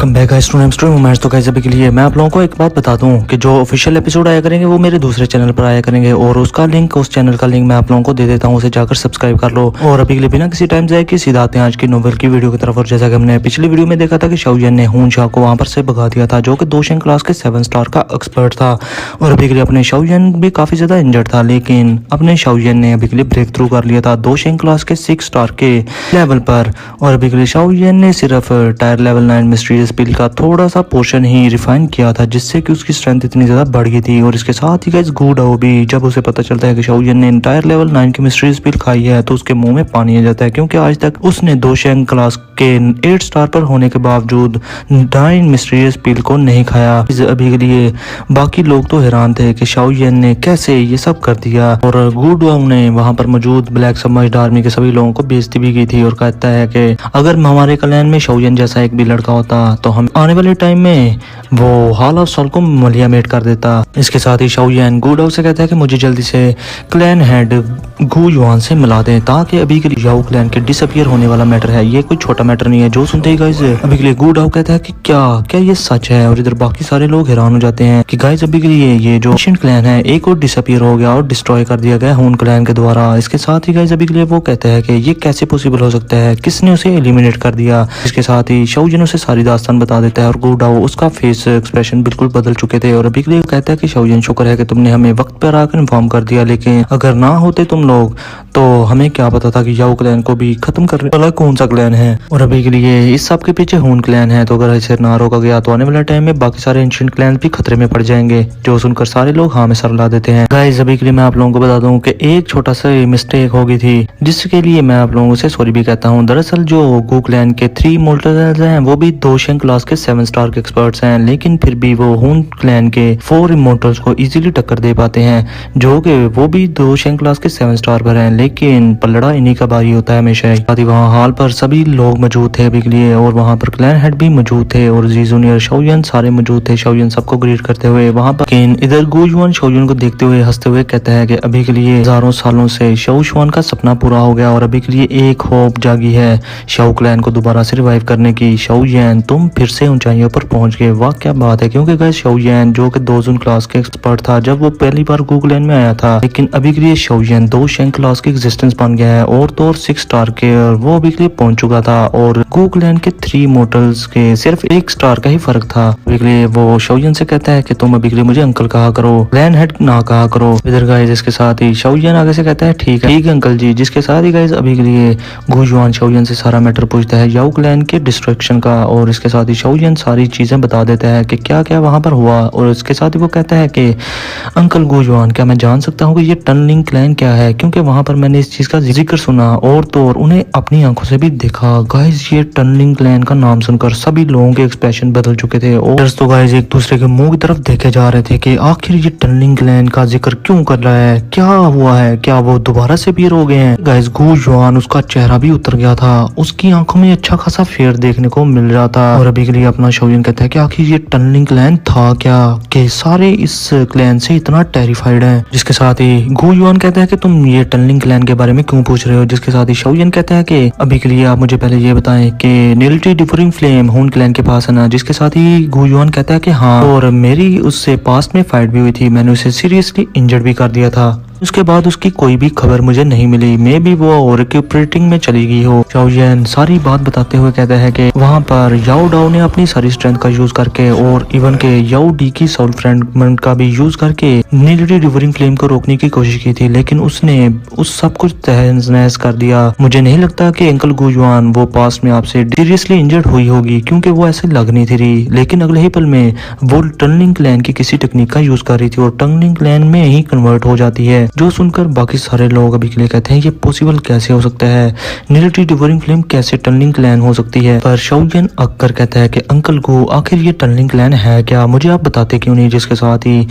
Welcome back guys to name story moments. तो guys अभी के लिए मैं आप लोगों को एक बात बता दूं कि जो ऑफिशियल एपिसोड आया करेंगे वो मेरे दूसरे चैनल पर आया करेंगे और उसका लिंक, उस चैनल का लिंक मैं आप लोगों को दे देता हूं, उसे जाकर सब्सक्राइब कर लो। और अभी के लिए बिना किसी टाइम जाए कि सीधा आते हैं आज की नोवेल की वीडियो की तरफ। और जैसा कि हमने पिछली वीडियो में देखा था कि शाओजियन ने हुन शाह को वहां पर से भगा दिया था, जो कि दोशेंग क्लास के 7 स्टार का एक्सपर्ट था। और अभी के लिए अपने शाओजियन भी काफी ज्यादा इंजर्ड था, लेकिन अपने शाओजियन ने अभी के लिए ब्रेक थ्रू कर लिया था दोशेंग क्लास के 6 स्टार के लेवल पर। और अभी के लिए शाओजियन ने सिर्फ टायर लेवल 9 मिस्टीरियस पिल का थोड़ा सा पोर्शन ही रिफाइन किया था, जिससे कि उसकी स्ट्रेंथ इतनी ज्यादा बढ़ गई थी। और इसके साथ ही गाइस गू डाओ भी, जब उसे पता चलता है कि शाओजियन ने टायर लेवल 9 की मिस्टीरियस पिल खाई है, तो उसके मुंह में पानी आ जाता है, क्योंकि आज तक उसने दोशेंग क्लास के 8 स्टार पर होने के बावजूद 9 मिस्टीरियस पिल को नहीं खाया। अभी के लिए बाकी लोग तो हैरान थे कि शाओजियन ने कैसे ये सब कर दिया। और गू डाओ ने वहां पर मौजूद ब्लैक सबमर्ज्ड आर्मी के सभी लोगों को बेइज्जती भी की थी और कहता है कि अगर हमारे क्लैन में शाओजियन जैसा एक भी लड़का होता तो हम आने वाले टाइम में वो हाल ऑफ सॉल को मलिया मेट कर देता। इसके साथ ही शाओजियन गू डाओ से कहता है कि मुझे जल्दी से क्लैन हेड गू युआन से मिला दें, ताकि अभी के लिए याओ क्लैन के डिसअपियर होने वाला मैटर है, ये कोई छोटा मैटर नहीं है। जो सुनते ही गाइस अभी के लिए गू डाओ कहता है कि क्या ये सच है। और इधर बाकी सारे लोग हैरान हो जाते हैं कि गाइस अभी के लिए ये जो एंशिएंट क्लैन है एक और डिसअपियर हो गया और डिस्ट्रॉय कर दिया गया हुन क्लैन के द्वारा। इसके साथ ही गाइस अभी के लिए वो कहते हैं कि ये कैसे पॉसिबल हो सकता है, किसने उसे एलिमिनेट कर दिया। इसके साथ ही शाओजियन उसे सारी दास्तान बता देता है और गू डाओ उसका फेस एक्सप्रेशन बिल्कुल बदल चुके थे। और अभी के लिए कहता है कि शाओजियन शुक्र है कि तुमने हमें वक्त पर आकर इन्फॉर्म कर दिया, लेकिन अगर ना होते तुम लोग तो हमें क्या पता था कि याओ क्लैन को भी खत्म करने वाला कौन सा क्लैन है। और अभी के लिए इस सब के पीछे हुन क्लैन है, तो अगर इसे ना रोका गया तो आने वाले टाइम में बाकी सारे एंशिएंट क्लैन भी खतरे में पड़ जाएंगे। जो सुनकर सारे लोग हाँ में सर ला देते हैं। गाइस अभी के लिए मैं आप लोगों को बता दूं कि एक छोटा सा मिस्टेक हो गई थी, जिसके लिए मैं आप लोगों से सॉरी भी कहता हूँ। दरअसल जो गू क्लैन के 3 इमोर्टल्स हैं वो भी दोशेंग क्लास के 7 स्टार के एक्सपर्ट्स हैं, लेकिन फिर भी वो हुन क्लैन के 4 इमोर्टल्स को इजीली टक्कर दे पाते हैं, जो कि वो भी दोशेंग क्लास के 7 स्टार पर हैं। लेकिन पलड़ा इन्हीं का भारी होता है हमेशा ही। वहाँ हाल पर सभी लोग मौजूद थे अभी के लिए, और वहाँ पर क्लैन हेड भी मौजूद थे और जी जूनियर शाओजियन सारे मौजूद थे, शाओजियन सबको ग्रीट करते हुए वहाँ पर। लेकिन इधर गू युआन शाओजियन को देखते हुए हंसते हुए कहता है कि अभी के लिए हजारों सालों से शाओ शुआन का सपना पूरा हो गया और अभी के लिए एक होप जागी है शाओ क्लैन को दोबारा से रिवाइव करने की। शाओजियन तुम फिर से ऊंचाइयों पर पहुंच गए, वाह क्या बात है। क्योंकि गाइस शाओजियन जो कि दोजुन क्लास के एक्सपर्ट था जब वो पहली बार गू क्लैन में आया था, लेकिन अभी के लिए शाओजियन दोशेंग क्लास की एग्जिस्टेंस बन गया है और तो और 6 स्टार के और वो अभी के लिए पहुंच चुका था। और गू क्लैन के 3 मोटल्स के सिर्फ 1 स्टार का ही फर्क था। अभी के लिए वो शाओजियन से कहता है कि तुम अभी के लिए मुझे अंकल कहा करो, क्लैन हेड ना कहा करो। इधर गाइस इसके साथ ही शाओजियन आगे से कहता है ठीक है अंकल जी। जिसके साथ ही गाइस अभी के लिए गू युआन शाओजियन से सारा मैटर पूछता है याओ क्लैन के डिस्ट्रक्शन का, और इसके साथ ही शाओजियन सारी चीजें बता देता है कि क्या क्या वहां पर हुआ। और इसके साथ ही वो कहता है कि अंकल गू युआन क्या मैं जान सकता हूँ कि ये टनलिंग क्लैन क्या है, क्योंकि वहां पर मैंने इस चीज का जिक्र सुना और तो और उन्हें अपनी आंखों से भी देखा। गाइस ये टनलिंग क्लैन का नाम सुनकर सभी लोगों के एक्सप्रेशन बदल चुके थे और तो गाइस एक दूसरे के मुंह की तरफ देखे जा रहे थे कि आखिर ये टनलिंग क्लैन का जिक्र क्यों कर रहा है, क्या हुआ है, क्या वो दोबारा से पीर हो गए हैं। गाइस गू युआन उसका चेहरा भी उतर गया था, उसकी आंखों में अच्छा खासा फेयर देखने को मिल रहा था। और अभी के लिए अपना शाओजियन कहता है कि आखिर ये टनलिंग क्लैन था क्या, कि सारे इस क्लैन से इतना टेरिफाइड हैं। जिसके साथ ही गू युआन कहता है कि तुम ये टनलिंग क्लैन के बारे में क्यों पूछ रहे हो। जिसके साथ ही शाओजियन कहता है कि अभी के लिए आप मुझे पहले ये बताएं कि नेलिटी डिफरिंग फ्लेम हुन क्लैन के पास है ना। जिसके साथ ही गू युआन कहता है कि हाँ, और मेरी उससे पास्ट में फाइट भी हुई थी, मैंने उसे सीरियसली इंजर्ड भी कर दिया था। उसके बाद उसकी कोई भी खबर मुझे नहीं मिली, मे भी वो रिक्यूपरेटिंग में चली गई हो। शाओजियन सारी बात बताते हुए कहता है कि वहाँ पर याओ डाओ ने अपनी सारी स्ट्रेंथ का यूज करके और इवन के याओ डी की सोल फ्रेगमेंट का भी यूज करके नीलिटी डिवरिंग फ्लेम को रोकने की कोशिश की थी, लेकिन उसने उस सब कुछ तहस नहस कर दिया। मुझे नहीं लगता कि अंकल गू युआन वो पास्ट में आपसे सीरियसली इंजर्ड हुई होगी, क्योंकि वो ऐसे लग नहीं थी रही। लेकिन अगले ही पल में वो टनलिंग क्लैन की किसी टेक्निक का यूज कर रही थी और टनलिंग क्लैन में ही कन्वर्ट हो जाती है। जो सुनकर बाकी सारे लोग अभी के लिए कहते हैं ये पॉसिबल कैसे हो सकता है, नीलिटी डिवरिंग फ्लेम कैसे टनलिंग क्लैन हो सकती है। पर शाओजियन अक्कर कहता है कि अंकल गू आखिर ये टनलिंग क्लैन है क्या, मुझे आप बताते क्यों नहीं। जिसके साथ ही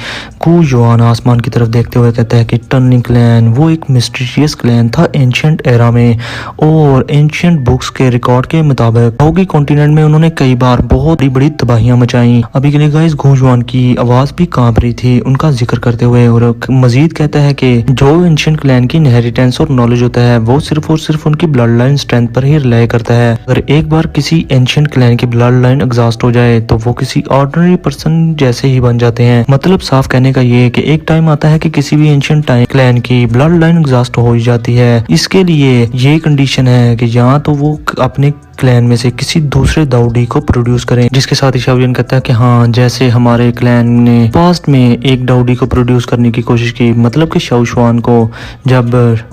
गू युआन आसमान की तरफ देखते हुए कहता है कि टनलिंग क्लैन वो एक मिस्टीरियस क्लैन था एंशिएंट एरा में, और एंशिएंट बुक्स के रिकॉर्ड के मुताबिक होगी कॉन्टिनेंट में उन्होंने कई बार बहुत बड़ी तबाहियां मचाई। अभी के लिए गाइस गू युआन की आवाज भी कांप रही थी उनका जिक्र करते हुए, और मजीद कहता है कि कि जो एंशिएंट क्लैन की इनहेरिटेंस और नॉलेज होता है वो सिर्फ और सिर्फ उनकी ब्लड लाइन स्ट्रेंथ पर ही रिलाई करता है। अगर एक बार किसी एंशिएंट क्लैन की ब्लड लाइन एग्जॉस्ट हो जाए तो वो किसी ऑर्डिनरी पर्सन जैसे ही बन जाते हैं। मतलब साफ कहने का ये है कि एक टाइम आता है कि किसी भी एंशिएंट क्लैन की ब्लड लाइन एग्जॉस्ट हो ही जाती है। इसके लिए ये कंडीशन है कि या तो वो अपने क्लैन में से किसी दूसरे दाऊदी को प्रोड्यूस करें, जिसके साथ ही शाओलियन कहता है कि हाँ, जैसे हमारे क्लैन ने पास्ट में एक दाऊदी को प्रोड्यूस करने की कोशिश की, मतलब कि शाओ शुआन को, जब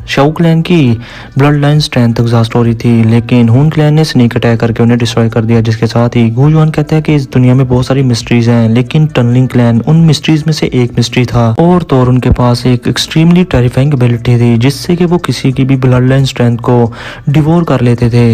शाओ क्लैन की ब्लड लाइन स्ट्रेंथ एग्जॉस्ट हो रही थी, लेकिन हुन क्लैन ने स्नेक अटैक करके उन्हें डिस्ट्रॉय कर दिया। जिसके साथ ही गू युआन कहता है कि इस दुनिया में बहुत सारी मिस्ट्रीज हैं, लेकिन टनलिंग क्लैन उन मिस्ट्रीज में से एक मिस्ट्री था। और तो और उनके पास एक एक्सट्रीमली टेरिफाइंग एबिलिटी थी जिससे कि वो किसी की भी ब्लड लाइन स्ट्रेंथ को डिवोर कर लेते थे।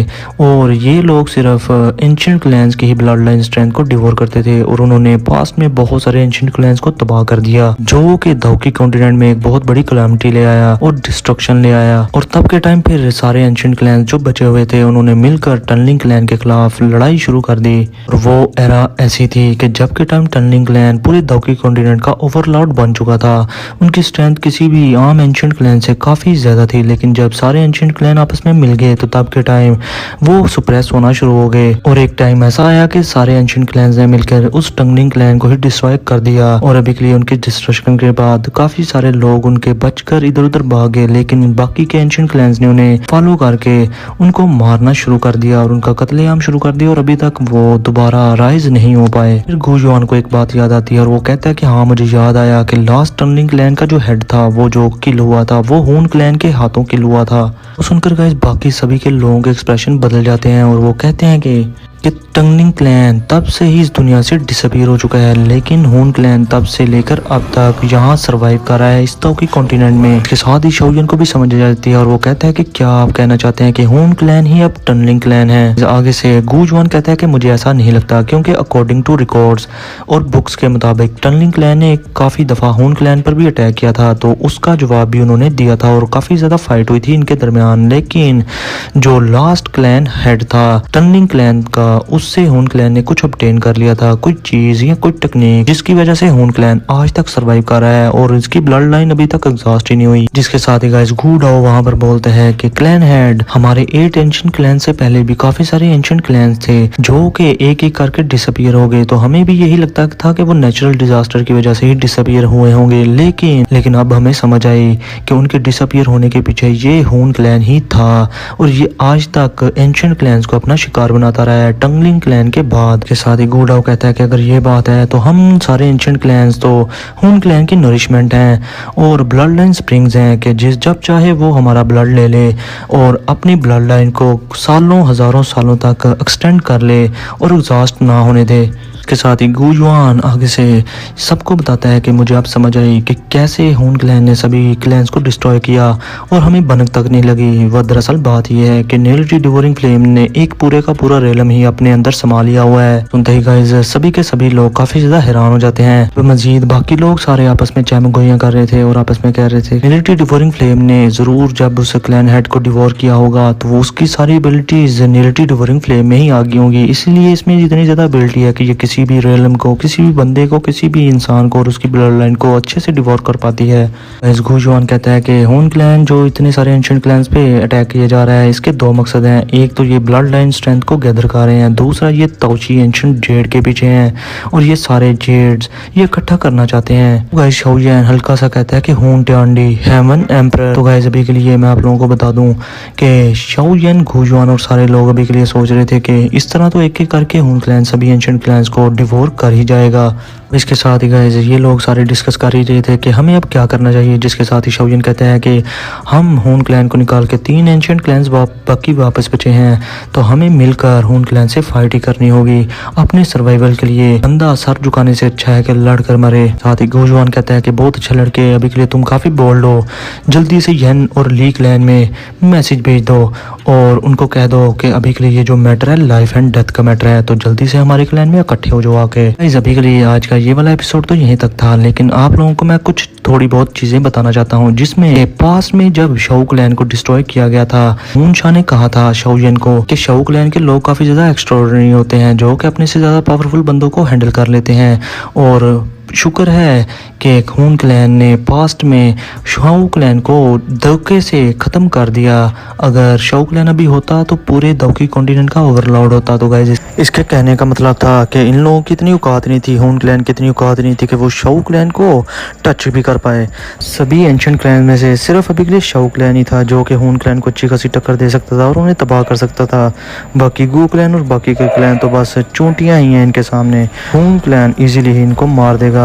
और ये लोग सिर्फ एंशिएंट क्लैंस की ही ब्लड लाइन स्ट्रेंथ को डिवोर करते थे और उन्होंने पास्ट में बहुत सारे एंशिएंट क्लैंस को तबाह कर दिया, जो कि दाउकी कॉन्टिनेंट में एक बहुत बड़ी कलामिटी ले आया और डिस्ट्रक्शन ले आया। और तब के टाइम फिर सारे एंशिएंट क्लैंस जो बचे हुए थे उन्होंने मिलकर टनलिंग क्लैन के खिलाफ लड़ाई शुरू कर दी। और वो एरा ऐसी थी कि जब के टाइम टनलिंग क्लैन पूरे दाउकी कॉन्टिनेंट का ओवरलॉर्ड बन चुका था। उनकी स्ट्रेंथ किसी भी आम एंशिएंट क्लैन से काफी ज्यादा थी, लेकिन जब सारे एंशिएंट क्लैन आपस में मिल गए तो तब के टाइम वो सुप्रेस होना शुरू हो गए। और एक टाइम ऐसा आया कि सारे एंशिएंट क्लैंस ने मिलकर उस टनलिंग क्लैन को ही डिस्ट्रॉय कर दिया। और अभी के लिए उनकी डिस्ट्रक्शन के बाद काफी सारे लोग उनके बचकर इधर उधर भाग गए, लेकिन बाकी के एंशिएंट क्लैंस ने उन्हें फॉलो करके उनको मारना शुरू कर दिया और उनका कत्लेआम शुरू कर दिया। और अभी तक वो दोबारा राइज नहीं हो पाए। फिर गू युआन को एक बात याद आती है और वो कहता है कि हाँ, मुझे याद आया कि लास्ट टनलिंग क्लैन का जो हेड था, वो जो किल हुआ था, वो हुन क्लैन के हाथों किल हुआ था। तो सुनकर गाइस बाकी सभी के लोगों के एक्सप्रेशन बदल जाते हैं और वो कहते हैं कि टनलिंग क्लैन तब से ही इस दुनिया से डिसअपीयर हो चुका है, लेकिन हुन क्लैन तब से लेकर अब तक यहाँ सरवाइव कर रहा है इस दाउकी कॉन्टिनेंट में। इसके साथ ही शाओलियन को भी समझ आ जाती है और वो कहता है कि क्या आप कहना चाहते हैं कि हुन क्लैन ही अब टनलिंग क्लैन है। आगे से गू युआन कहता है कि मुझे ऐसा नहीं लगता, क्योंकि अकॉर्डिंग टू रिकॉर्ड्स और बुक्स के मुताबिक टनलिंग क्लैन ने काफी दफा हुन क्लैन पर भी अटैक किया था, तो उसका जवाब भी उन्होंने दिया था और काफी ज्यादा फाइट हुई थी इनके दरमियान। लेकिन जो लास्ट क्लैन हेड था टनलिंग क्लैन का, उससे हुन क्लैन ने कुछ ऑब्टेन कर लिया था, कुछ चीज या कुछ टेक्निक, जिसकी वजह से हुन क्लैन आज तक सरवाइव कर रहा है और इसकी ब्लड लाइन अभी तक एग्जॉस्ट ही नहीं हुई। जिसके साथ ही गाइस गू डाओ वहां पर बोलते हैं कि क्लैन हेड, हमारे 8 एंशिएंट क्लैन से पहले भी काफी सारे एंशिएंट क्लैंस थे जो कि एक एक करके डिसअपीयर हो गए, तो हमें भी यही लगता था कि वो नेचुरल डिजास्टर की वजह से ही डिसअपीयर हुए होंगे। लेकिन अब हमें समझ आई कि उनके डिसअपीयर होने के पीछे ये हुन क्लैन ही था और ये आज तक एंशिएंट क्लैंस को अपना शिकार बनाता रहा है टनलिंग क्लैन के बाद। के साथ ही गू डाओ कहता है कि अगर ये बात है तो हम सारे एंशिएंट क्लैंस तो हुन क्लैन की नरिशमेंट हैं और ब्लड लाइन स्प्रिंग्स हैं कि जब चाहे वो हमारा ब्लड ले ले और अपनी ब्लड लाइन को सालों हजारों सालों तक एक्सटेंड कर ले और एग्जॉस्ट ना होने दे। के साथ ही गू युआन आगे से सबको बताता है कि मुझे अब समझ आई कि कैसे हुन क्लैन ने सभी क्लैंस को डिस्ट्रॉय किया और हमें भनक तक नहीं लगी। वह दरअसल बात यह है कि नेलिटी डिवोरिंग फ्लेम ने एक पूरे का पूरा रेलम ही अपने अंदर समा लिया हुआ है। सुनते ही गाइस सभी के सभी लोग काफी ज्यादा हैरान हो जाते हैं। तो मजीद बाकी लोग सारे आपस में चैमगोइयां कर रहे थे और आपस में कह रहे थे नेलिटी डिवोरिंग फ्लेम ने जरूर जब उस क्लैन हेड को डिवोर किया होगा तो वो उसकी सारी एबिलिटीज नेलिटी डिवोरिंग फ्लेम में ही आ गई होंगी, इसलिए इसमें इतनी ज्यादा एबिलिटी है कि ये किसी भी रेलम को, किसी भी बंदे को, किसी भी इंसान को और उसकी ब्लड लाइन को अच्छे से डिवोर कर पाती है। गू युआन कहता है कि हुन क्लैन जो इतने सारे एंशिएंट क्लैंस पे अटैक किया जा रहा है, इसके 2 मकसद हैं। एक तो ये ब्लड लाइन स्ट्रेंथ को गैदर कर रहे हैं, दूसरा ये ताउची एंशिएंट जेड के पीछे हैं और ये सारे जेड्स ये इकट्ठा करना चाहते हैं। तो गाइस शाओलियन हल्का सा कहता है कि हुन ट्यांडी हेवन एम्परर। तो गाइस अभी के लिए मैं आप लोगों को बता दूं कि शाओलियन, गू युआन और सारे लोग अभी के लिए सोच रहे थे कि इस तरह तो एक एक करके हुन क्लैन सभी एंशिएंट क्लैंस को डिवोर कर ही जाएगा। इसके साथ ही गाइस ये लोग सारे डिस्कस कर ही रहे थे कि हमें अब क्या करना चाहिए। जिसके साथ ही शाओलियन कहते हैं कि हम हुन क्लैन को निकाल के 3 एंशिएंट क्लैंस बाकी वापस बचे हैं, तो हमें मिलकर हुन क्लैन से फाइट ही करनी होगी। अपने सर्वाइवल के लिए बंदा सर झुकाने से अच्छा है कि लड़कर मरे। साथ ही गू युआन कहता है कि बहुत अच्छे लड़के, अभी के लिए तुम काफी बोल्ड हो, जल्दी से येन और ली क्लैन में मैसेज भेज दो और उनको कह दो कि अभी के लिए ये जो मैटर है लाइफ एंड डेथ का मैटर है, तो जल्दी से हमारे क्लैन में इकट्ठे हो जाओ आके। गाइस अभी के लिए आज का ये वाला एपिसोड तो यहीं तक था, लेकिन आप लोगों को मैं कुछ थोड़ी बहुत चीजें बताना चाहता हूँ, जिसमें पास में जब शाओ क्लैन को डिस्ट्रॉय किया गया था, मून शाह ने कहा था शाओलियन को कि शाओ क्लैन के लोग काफी ज्यादा एक्स्ट्राऑर्डिनरी होते हैं जो कि अपने से ज्यादा पावरफुल बंदों को हैंडल कर लेते हैं और शुक्र है कि खून क्लैन ने पास्ट में शाओ क्लैन को धोखे से ख़त्म कर दिया। अगर शाओ क्लैन अभी होता तो पूरे दौकी कॉन्टिनेंट का ओवरलॉर्ड होता। तो गाइस इसके कहने का मतलब था कि इन लोगों की इतनी औकात नहीं थी, खून क्लैन की इतनी औकात नहीं थी कि वो शाओ क्लैन को टच भी कर पाए। सभी एंशिएंट क्लैन में से सिर्फ अभी के लिए शाओ क्लैन ही था जो कि खून क्लैन को अच्छी खासी टक्कर दे सकता था और उन्हें तबाह कर सकता था। बाकी गू क्लैन और बाकी के क्लैन तो बस चूंटियां ही हैं इनके सामने। खून क्लैन इजीली ही इनको मार देगा।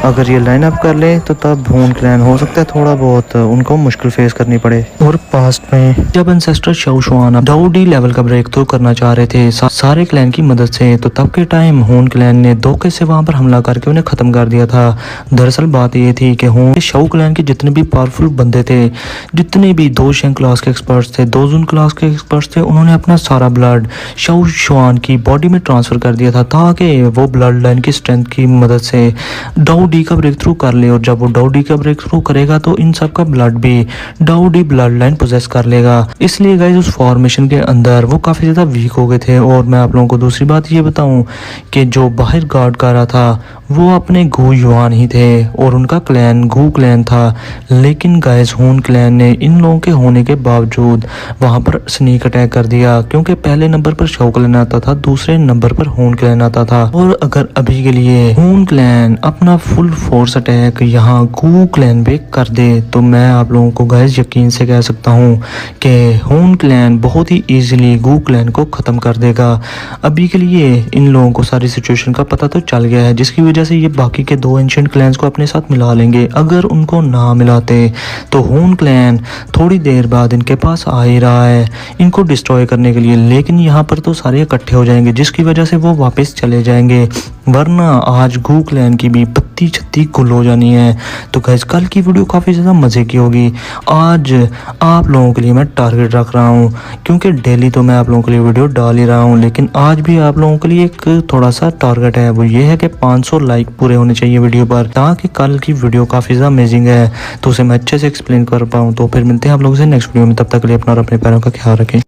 अगर ये लाइन अप कर ले तो तब खून क्लैन हो सकता है थोड़ा बहुत उनको मुश्किल फेस करनी पड़े। और पास्ट में जब एंसेस्टर शाओ शुआन डाउडी लेवल का ब्रेक थ्रू करना चाह रहे थे सारे क्लैन की मदद से, तो तब के टाइम खून क्लैन ने धोखे से वहां पर हमला करके उन्हें खत्म कर दिया था। दरअसल बात ये थी कि खून शाओ क्लैन के जितने भी पावरफुल बंदे थे, जितने भी दो शेंग क्लास के एक्सपर्ट्स थे, दो जून क्लास के एक्सपर्ट्स थे, उन्होंने अपना सारा ब्लड शाओ शुआन की बॉडी में ट्रांसफर कर दिया था ताकि वो ब्लड लाइन की स्ट्रेंथ की मदद से डाउ डी का ब्रेक थ्रू कर ले। और जब वो डाउ डी का ब्रेक थ्रू करेगा तो इन सब का ब्लड भी डाउ डी ब्लड लाइन पोजेस कर लेगा। इसलिए गाइस उस फॉर्मेशन के अंदर वो काफी ज्यादा वीक हो गए थे। और मैं आप लोगों को दूसरी बात ये बताऊं कि जो बाहर गार्ड कर रहा था वो अपने गू युआन ही थे और उनका क्लैन गू क्लैन था। लेकिन गाइस खून क्लैन ने इन लोगों के होने के बावजूद वहां पर स्नीक अटैक कर दिया, क्योंकि पहले नंबर पर शाओ क्लैन आता था, दूसरे नंबर पर खून क्लैन आता था। और अगर अभी के लिए खून क्लैन अपना फुल फोर्स अटैक यहाँ गू क्लैन पे कर दे तो मैं आप लोगों को गाइस यकीन से कह सकता हूँ कि खून क्लैन बहुत ही इजीली गू क्लैन को खत्म कर देगा। अभी के लिए इन लोगों को सारी सिचुएशन का पता तो चल गया है, जिसकी वजह से ये बाकी के दो एंशिएंट क्लैंस को अपने साथ मिला लेंगे। अगर उनको ना मिलाते तो खून क्लैन थोड़ी देर बाद इनके पास आ ही रहा है इनको डिस्ट्रॉय करने के लिए, लेकिन यहाँ पर तो सारे इकट्ठे हो जाएंगे जिसकी वजह से वो वापस चले जाएंगे। वरना आज गू क्लैन की भी पत्ती छत्ती गुल हो जानी है। तो गाइस कल की वीडियो काफ़ी ज़्यादा मज़े की होगी। आज आप लोगों के लिए मैं टारगेट रख रहा हूँ, क्योंकि डेली तो मैं आप लोगों के लिए वीडियो डाल ही रहा हूँ, लेकिन आज भी आप लोगों के लिए एक थोड़ा सा टारगेट है। वो ये है कि 500 लाइक पूरे होने चाहिए वीडियो पर, ताकि कल की वीडियो काफ़ी ज़्यादा अमेजिंग है तो उसे मैं अच्छे से एक्सप्लेन कर पाऊँ। तो फिर मिलते हैं आप लोगों से नेक्स्ट वीडियो में, तब तक के लिए अपना और अपने पैरों का ख्याल रखें।